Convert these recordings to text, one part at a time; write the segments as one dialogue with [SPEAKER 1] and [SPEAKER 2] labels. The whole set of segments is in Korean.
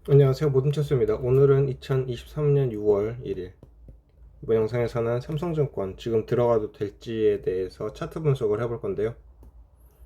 [SPEAKER 1] 안녕하세요, 모든체스입니다. 오늘은 2023년 6월 1일 이번 영상에서는 삼성증권 지금 들어가도 될지에 대해서 차트 분석을 해볼 건데요.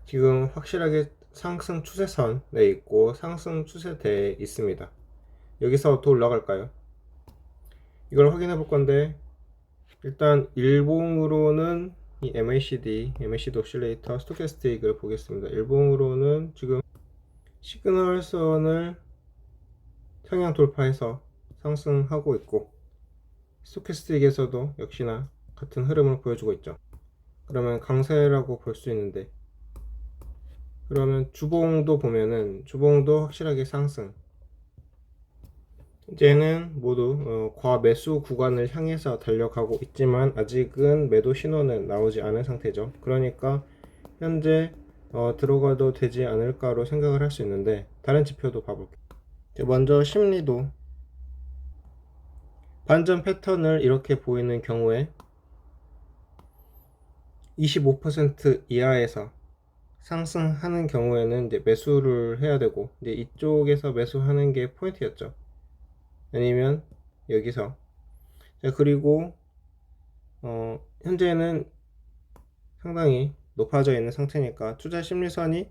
[SPEAKER 1] 지금 확실하게 상승 추세선에 있고 상승 추세대에 있습니다. 여기서 더 올라갈까요? 이걸 확인해 볼 건데, 일단 일봉으로는 이 MACD 오실레이터 스토캐스틱을 보겠습니다. 일봉으로는 지금 시그널선을 상향 돌파해서 상승하고 있고, 스토캐스틱에서도 역시나 같은 흐름을 보여주고 있죠. 그러면 강세라고 볼 수 있는데, 그러면 주봉도 보면은 주봉도 확실하게 상승. 이제는 모두 과매수 구간을 향해서 달려가고 있지만 아직은 매도 신호는 나오지 않은 상태죠. 그러니까 현재 들어가도 되지 않을까로 생각을 할 수 있는데, 다른 지표도 봐볼게요. 먼저 심리도 반전 패턴을 이렇게 보이는 경우에 25% 이하에서 상승하는 경우에는 이제 매수를 해야 되고, 이제 이쪽에서 매수하는 게 포인트였죠. 아니면 여기서. 자, 그리고 현재는 상당히 높아져 있는 상태니까 투자 심리선이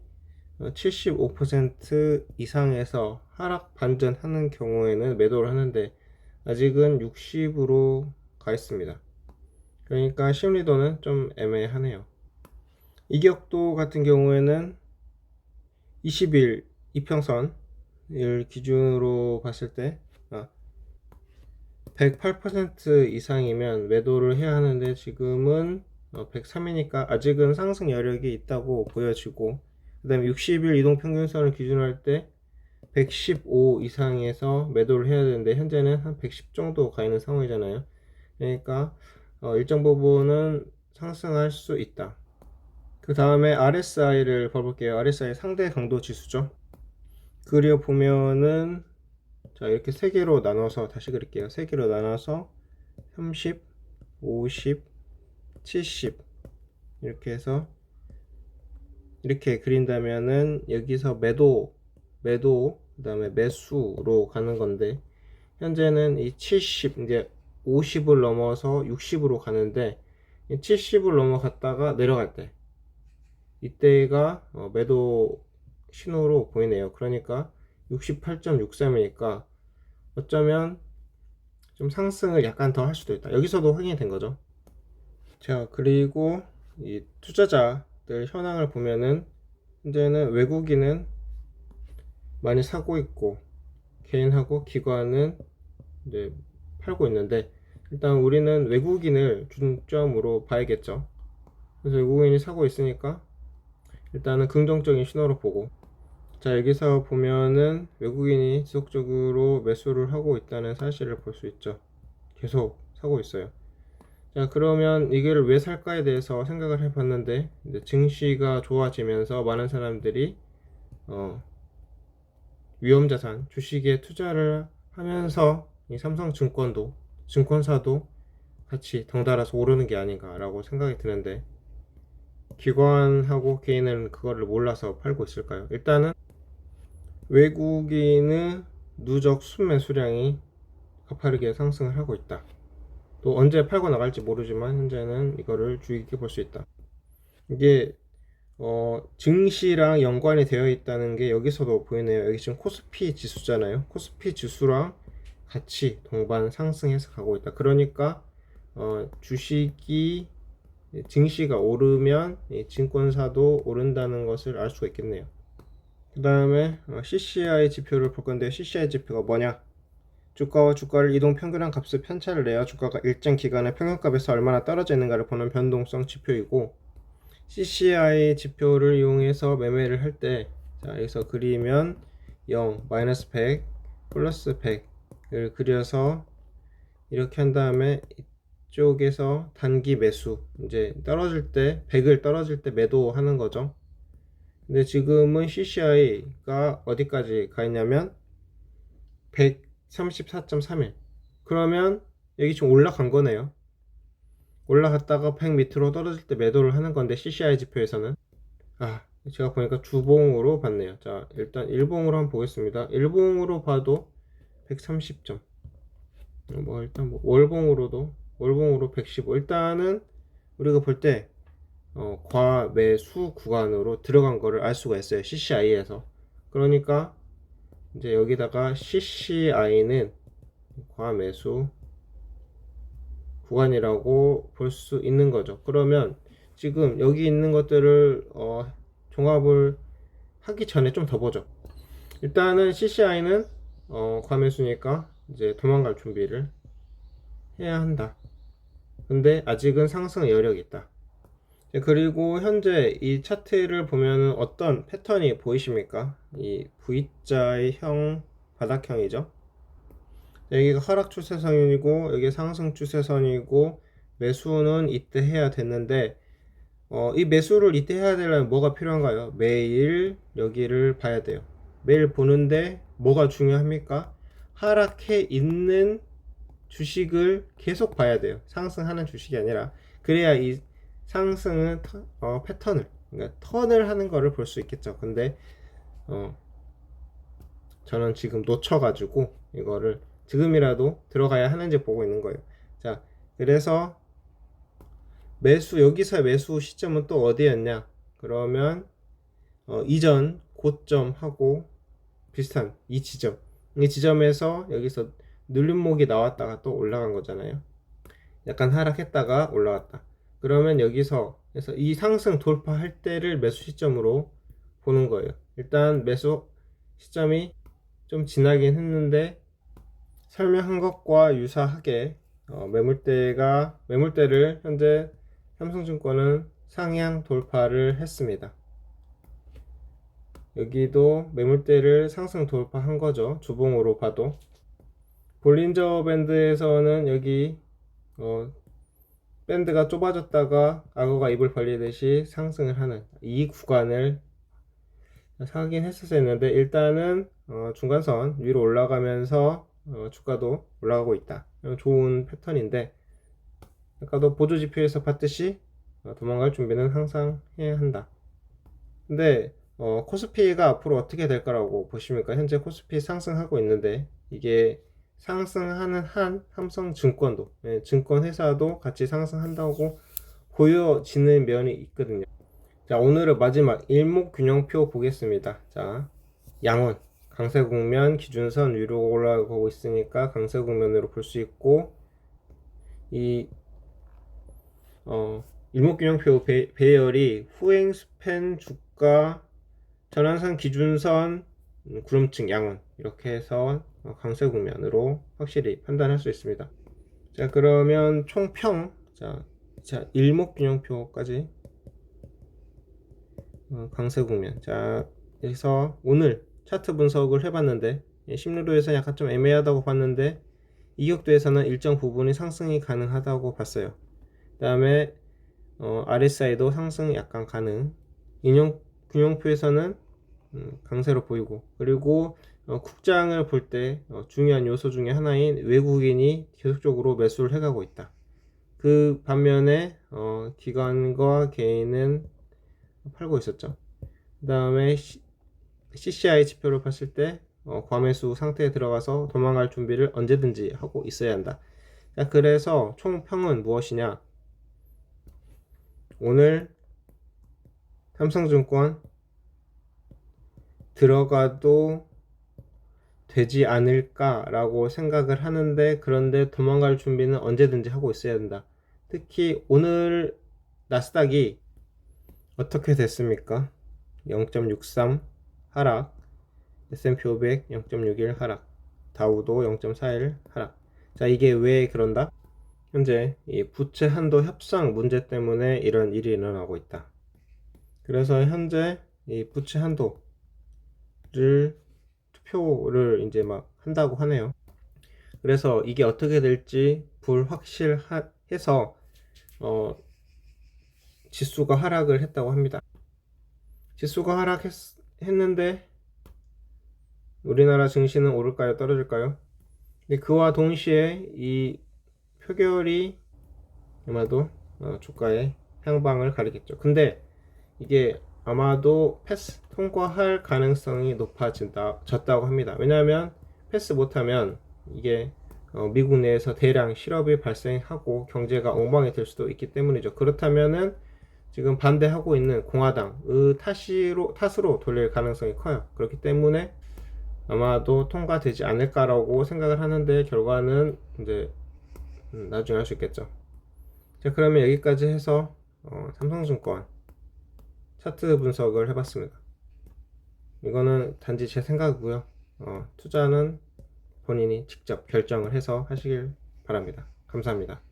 [SPEAKER 1] 75% 이상에서 하락 반전하는 경우에는 매도를 하는데, 아직은 60으로 가 있습니다. 그러니까 심리도는 좀 애매하네요. 이격도 같은 경우에는 20일 이평선을 기준으로 봤을 때 108% 이상이면 매도를 해야 하는데, 지금은 103이니까 아직은 상승 여력이 있다고 보여지고, 그 다음에 60일 이동평균선을 기준으로 할 때 115 이상에서 매도를 해야 되는데, 현재는 한 110 정도 가 있는 상황이잖아요. 그러니까 일정 부분은 상승할 수 있다. 그 다음에 RSI를 봐볼게요. RSI 상대 강도 지수죠. 그려 보면은, 자, 이렇게 세 개로 나눠서 다시 그릴게요. 세 개로 나눠서 30, 50, 70 이렇게 해서 이렇게 그린다면은, 여기서 매도 그다음에 매수로 가는 건데, 현재는 이 70, 이제 50을 넘어서 60으로 가는데, 70을 넘어갔다가 내려갈 때 이때가 매도 신호로 보이네요. 그러니까 68.63이니까 어쩌면 좀 상승을 약간 더 할 수도 있다. 여기서도 확인이 된 거죠. 자, 그리고 이 투자자들 현황을 보면은, 현재는 외국인은 많이 사고 있고 개인하고 기관은 이제 팔고 있는데, 일단 우리는 외국인을 중점으로 봐야겠죠. 그래서 외국인이 사고 있으니까 일단은 긍정적인 신호로 보고, 자, 여기서 보면은 외국인이 지속적으로 매수를 하고 있다는 사실을 볼 수 있죠. 계속 사고 있어요. 자, 그러면 이거를 왜 살까에 대해서 생각을 해봤는데, 이제 증시가 좋아지면서 많은 사람들이 위험자산 주식에 투자를 하면서 이 삼성증권도, 증권사도 같이 덩달아서 오르는 게 아닌가라고 생각이 드는데, 기관하고 개인은 그거를 몰라서 팔고 있을까요? 일단은 외국인의 누적 순매 수량이 가파르게 상승을 하고 있다. 또 언제 팔고 나갈지 모르지만 현재는 이거를 주의 깊게 볼 수 있다. 이게 증시랑 연관이 되어 있다는 게 여기서도 보이네요. 여기 지금 코스피 지수잖아요. 코스피 지수랑 같이 동반 상승해서 가고 있다. 그러니까 주식이, 증시가 오르면 증권사도 오른다는 것을 알 수가 있겠네요. 그 다음에 CCI 지표를 볼 건데, CCI 지표가 뭐냐? 주가와 주가를 이동평균한 값을 편차를 내어 주가가 일정 기간의 평균값에서 얼마나 떨어져 있는가를 보는 변동성 지표이고, CCI 지표를 이용해서 매매를 할 때, 자, 여기서 그리면 0, 마이너스 100, 플러스 100을 그려서 이렇게 한 다음에 이쪽에서 단기 매수, 이제 떨어질 때 100을 떨어질 때 매도하는 거죠. 근데 지금은 CCI가 어디까지 가 있냐면 134.31. 그러면 여기 지금 올라간 거네요. 올라갔다가 100 밑으로 떨어질 때 매도를 하는 건데, CCI 지표에서는 제가 보니까 주봉으로 봤네요. 자, 일단 일봉으로 한번 보겠습니다. 일봉으로 봐도 130점. 뭐 일단 뭐 월봉으로 115. 일단은 우리가 볼 때 과매수 구간으로 들어간 거를 알 수가 있어요. CCI에서. 그러니까 이제 여기다가 CCI는 과매수 구간이라고 볼 수 있는 거죠. 그러면 지금 여기 있는 것들을 종합을 하기 전에 좀 더 보죠. 일단은 CCI는 과매수니까 이제 도망갈 준비를 해야 한다. 근데 아직은 상승 여력이 있다. 그리고 현재 이 차트를 보면은 어떤 패턴이 보이십니까? 이 V자의 형 바닥형이죠. 여기가 하락 추세선이고 여기 상승 추세선이고 매수는 이때 해야 됐는데 이 매수를 이때 해야 되려면 뭐가 필요한가요? 매일 여기를 봐야 돼요. 매일 보는데 뭐가 중요합니까? 하락해 있는 주식을 계속 봐야 돼요. 상승하는 주식이 아니라. 그래야 이 상승은 패턴을, 그러니까 턴을 하는 거를 볼 수 있겠죠. 근데 저는 지금 놓쳐가지고 이거를 지금이라도 들어가야 하는지 보고 있는 거예요. 자, 그래서 여기서 매수 시점은 또 어디였냐? 그러면 이전 고점하고 비슷한 이 지점에서 여기서 눌림목이 나왔다가 또 올라간 거잖아요. 약간 하락했다가 올라왔다. 그러면 여기서 이 상승 돌파할 때를 매수 시점으로 보는 거예요. 일단 매수 시점이 좀 지나긴 했는데 설명한 것과 유사하게 매물대를 현재 삼성증권은 상향 돌파를 했습니다. 여기도 매물대를 상승 돌파한 거죠. 주봉으로 봐도. 볼린저 밴드에서는 여기 밴드가 좁아졌다가 악어가 입을 벌리듯이 상승을 하는 이 구간을 사긴 했었는데 일단은 중간선 위로 올라가면서 주가도 올라가고 있다. 좋은 패턴인데 아까도 보조지표에서 봤듯이 도망갈 준비는 항상 해야 한다. 근데 코스피가 앞으로 어떻게 될 거라고 보십니까? 현재 코스피 상승하고 있는데 이게 상승하는 한 삼성증권도 증권회사도 같이 상승한다고 보여지는 면이 있거든요. 자, 오늘은 마지막 일목균형표 보겠습니다. 자, 양원 강세국면 기준선 위로 올라가고 있으니까 강세국면으로 볼 수 있고 이 일목균형표 배열이 후행 스팬 주가 전환선 기준선 구름층 양원 이렇게 해서 강세 국면으로 확실히 판단할 수 있습니다. 자, 그러면 총평 자 일목균형표까지 강세 국면. 자, 여기서 오늘 차트 분석을 해봤는데 심리도에서 약간 좀 애매하다고 봤는데 이격도에서는 일정 부분이 상승이 가능하다고 봤어요. 그 다음에 RSI도 상승 약간 가능. 인용균형표에서는 강세로 보이고, 그리고 국장을 볼 때 중요한 요소 중에 하나인 외국인이 계속적으로 매수를 해가고 있다. 그 반면에 기관과 개인은 팔고 있었죠. 그 다음에 CCI 지표를 봤을 때 과매수 상태에 들어가서 도망갈 준비를 언제든지 하고 있어야 한다. 자, 그래서 총평은 무엇이냐? 오늘 삼성증권 들어가도 되지 않을까라고 생각을 하는데, 그런데 도망갈 준비는 언제든지 하고 있어야 된다. 특히 오늘 나스닥이 어떻게 됐습니까? 0.63 하락, S&P 500 0.61 하락, 다우도 0.41 하락. 자, 이게 왜 그런다? 현재 이 부채 한도 협상 문제 때문에 이런 일이 일어나고 있다. 그래서 현재 이 부채 한도를 투표를 이제 막 한다고 하네요. 그래서 이게 어떻게 될지 불확실해서 지수가 하락을 했다고 합니다. 지수가 하락했는데 우리나라 증시는 오를까요? 떨어질까요? 그와 동시에 이 표결이 아마도 주가의 향방을 가리겠죠. 근데 이게 아마도 통과할 가능성이 높아졌다고 합니다. 왜냐하면 패스 못하면 이게 미국 내에서 대량 실업이 발생하고 경제가 엉망이 될 수도 있기 때문이죠. 그렇다면은 지금 반대하고 있는 공화당의 탓으로 돌릴 가능성이 커요. 그렇기 때문에 아마도 통과되지 않을까라고 생각을 하는데 결과는 이제 나중에 알 수 있겠죠. 자, 그러면 여기까지 해서 삼성증권 차트 분석을 해봤습니다. 이거는 단지 제 생각이고요. 투자는 본인이 직접 결정을 해서 하시길 바랍니다. 감사합니다.